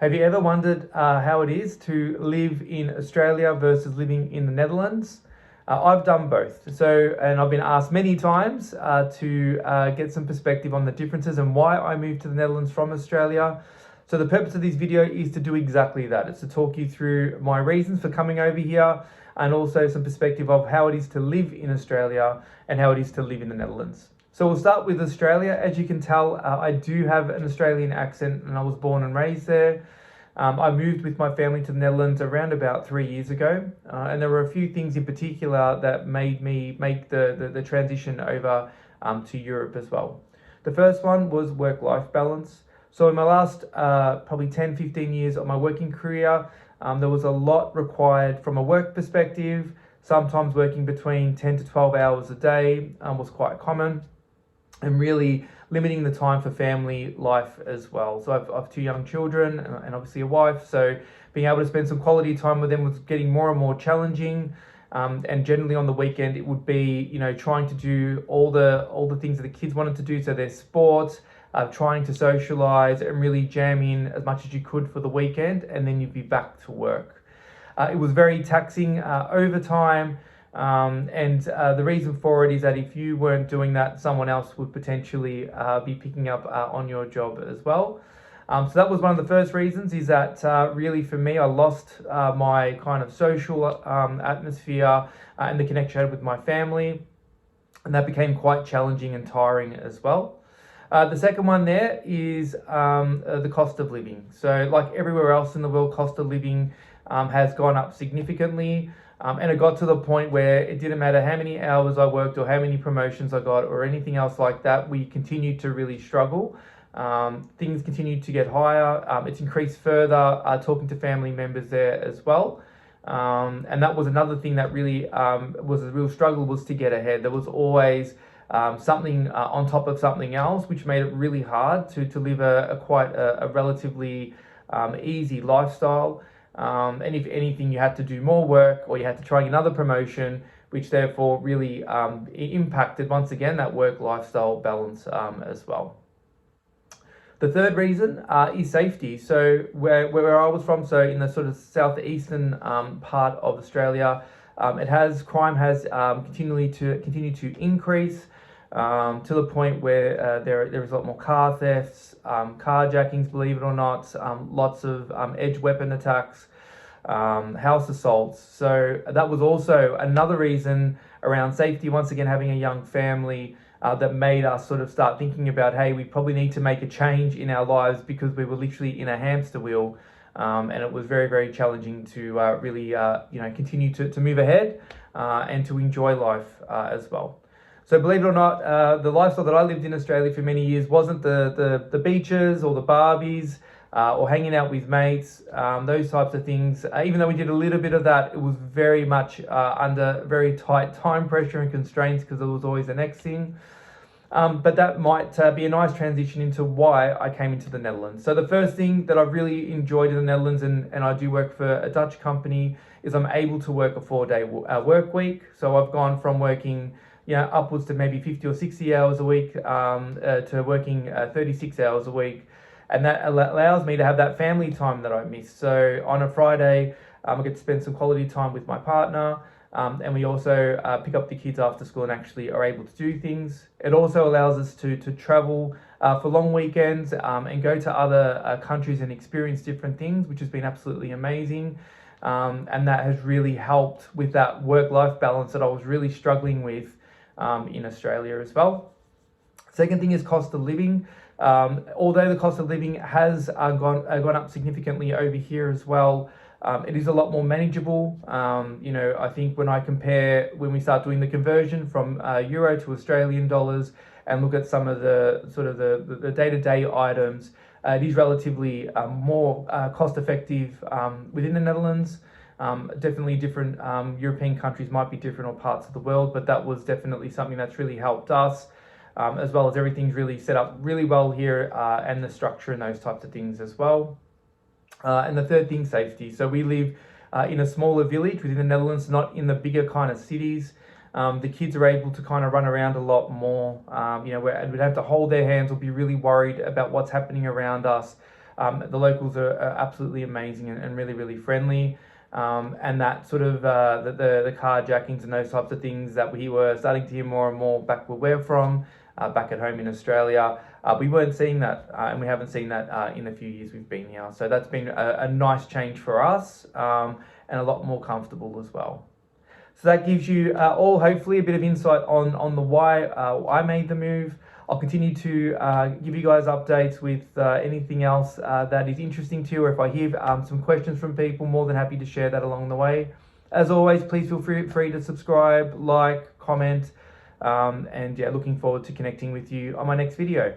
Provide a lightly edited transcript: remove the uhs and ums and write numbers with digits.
Have you ever wondered how it is to live in Australia versus living in the Netherlands? I've done both. And I've been asked many times to get some perspective on the differences and why I moved to the Netherlands from Australia. So the purpose of this video is to do exactly that. It's to talk you through my reasons for coming over here and also some perspective of how it is to live in Australia and how it is to live in the Netherlands. So we'll start with Australia. As you can tell, I do have an Australian accent and I was born and raised there. I moved with my family to the Netherlands around about 3 years ago. And there were a few things in particular that made me make the transition over to Europe as well. The first one was work-life balance. So in my last probably 10, 15 years of my working career, there was a lot required from a work perspective. Sometimes working between 10 to 12 hours a day was quite common, and really limiting the time for family life as well. So I've two young children and obviously a wife, so being able to spend some quality time with them was getting more and more challenging. And generally on the weekend, it would be, trying to do all the things that the kids wanted to do. So their sports, trying to socialize and really jam in as much as you could for the weekend, and then you'd be back to work. It was very taxing overtime. The reason for it is that if you weren't doing that, someone else would potentially be picking up on your job as well. So that was one of the first reasons, is that really for me, I lost my kind of social atmosphere and the connection I had with my family. And that became quite challenging and tiring as well. The second one there is the cost of living. So like everywhere else in the world, cost of living has gone up significantly. And it got to the point where it didn't matter how many hours I worked or how many promotions I got or anything else like that. We continued to really struggle. Things continued to get higher. It's increased further, talking to family members there as well. And that was another thing that really was a real struggle, was to get ahead. There was always something on top of something else, which made it really hard to live a relatively easy lifestyle. And if anything, you had to do more work or you had to try another promotion, which therefore really impacted, once again, that work lifestyle balance as well. The third reason is safety. So where I was from, so in the sort of southeastern part of Australia, crime has continued to increase to the point where there is a lot more car thefts, carjackings, believe it or not, lots of edge weapon attacks, house assaults. So that was also another reason around safety. Once again, having a young family that made us sort of start thinking about, hey, we probably need to make a change in our lives, because we were literally in a hamster wheel. And it was very, very challenging to really, continue to move ahead and to enjoy life as well. So believe it or not, the lifestyle that I lived in Australia for many years wasn't the beaches or the Barbies or hanging out with mates, those types of things. Even though we did a little bit of that, it was very much under very tight time pressure and constraints, because there was always the next thing. But that might be a nice transition into why I came into the Netherlands. So the first thing that I've really enjoyed in the Netherlands, and I do work for a Dutch company, is I'm able to work a 4-day work week. So I've gone from working upwards to maybe 50 or 60 hours a week to working 36 hours a week. And that allows me to have that family time that I miss. So on a Friday, I get to spend some quality time with my partner. And we also pick up the kids after school and actually are able to do things. It also allows us to travel for long weekends and go to other countries and experience different things, which has been absolutely amazing. And that has really helped with that work-life balance that I was really struggling with in Australia as well. Second thing is cost of living. Although the cost of living has gone up significantly over here as well, it is a lot more manageable. I think when we start doing the conversion from euro to Australian dollars and look at some of the sort of the day-to-day items, it is relatively more cost effective within the Netherlands. Definitely different European countries might be different, or parts of the world, but that was definitely something that's really helped us, as well as everything's really set up really well here, and the structure and those types of things as well. And the third thing, safety. So we live in a smaller village within the Netherlands, not in the bigger kind of cities. The kids are able to kind of run around a lot more. We'd have to hold their hands or be really worried about what's happening around us. The locals are absolutely amazing and really, really friendly. And that sort of the carjackings and those types of things that we were starting to hear more and more back where we're from, back at home in Australia. We weren't seeing that, and we haven't seen that in the few years we've been here. So that's been a nice change for us, and a lot more comfortable as well. So that gives you all hopefully a bit of insight on the why I made the move. I'll continue to give you guys updates with anything else that is interesting to you, or if I hear some questions from people, more than happy to share that along the way. As always, please feel free to subscribe, like, comment, and yeah, looking forward to connecting with you on my next video.